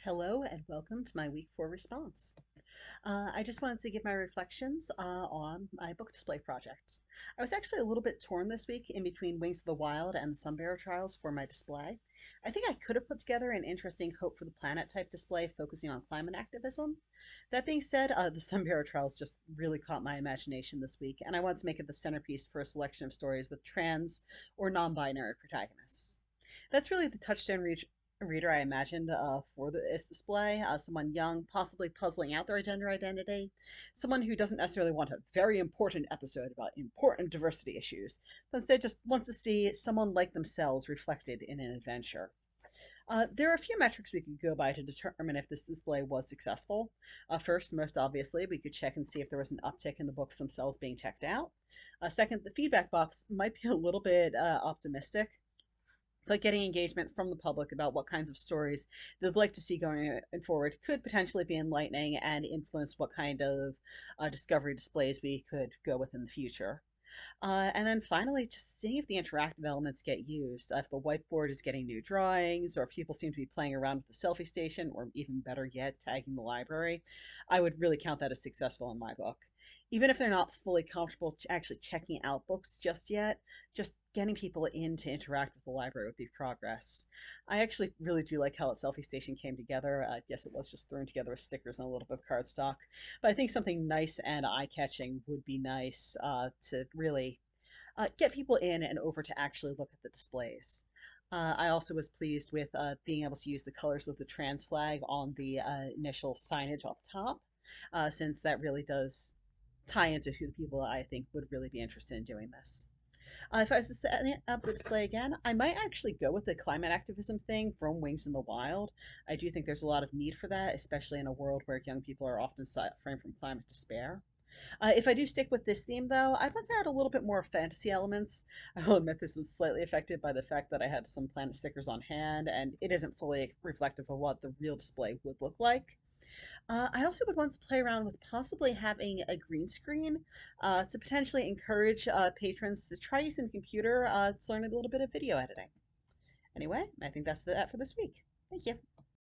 Hello and welcome to my week 4 response. I just wanted to give my reflections on my book display project. I was actually a little bit torn this week in between Wings of the Wild and the Sunbearer Trials for my display. I think I could have put together an interesting Hope for the Planet type display focusing on climate activism. That being said, the Sunbearer Trials just really caught my imagination this week, and I wanted to make it the centerpiece for a selection of stories with trans or non binary protagonists. That's really the touchstone reader I imagined for this display. Someone young, possibly puzzling out their gender identity. Someone who doesn't necessarily want a very important episode about important diversity issues, but instead just wants to see someone like themselves reflected in an adventure. There are a few metrics we could go by to determine if this display was successful. First, most obviously, we could check and see if there was an uptick in the books themselves being checked out. Second, the feedback box might be a little bit optimistic, but getting engagement from the public about what kinds of stories they'd like to see going forward could potentially be enlightening and influence what kind of discovery displays we could go with in the future. And then finally, just seeing if the interactive elements get used, if the whiteboard is getting new drawings, or if people seem to be playing around with the selfie station, or even better yet, tagging the library, I would really count that as successful in my book. Even if they're not fully comfortable actually checking out books just yet, just getting people in to interact with the library would be progress. I actually really do like how that selfie station came together. Yes, it was just thrown together with stickers and a little bit of cardstock, but I think something nice and eye-catching would be nice to really get people in and over to actually look at the displays. I also was pleased with being able to use the colors of the trans flag on the initial signage up top, since that really does tie into who the people I think would really be interested in doing this. If I was to set up the display again, I might actually go with the climate activism thing from Wings in the Wild. I do think there's a lot of need for that, especially in a world where young people are often suffering from climate despair. If I do stick with this theme, though, I'd want to add a little bit more fantasy elements. I will admit this is slightly affected by the fact that I had some planet stickers on hand, and it isn't fully reflective of what the real display would look like. I also would want to play around with possibly having a green screen to potentially encourage patrons to try using the computer to learn a little bit of video editing. Anyway, I think that's that for this week. Thank you.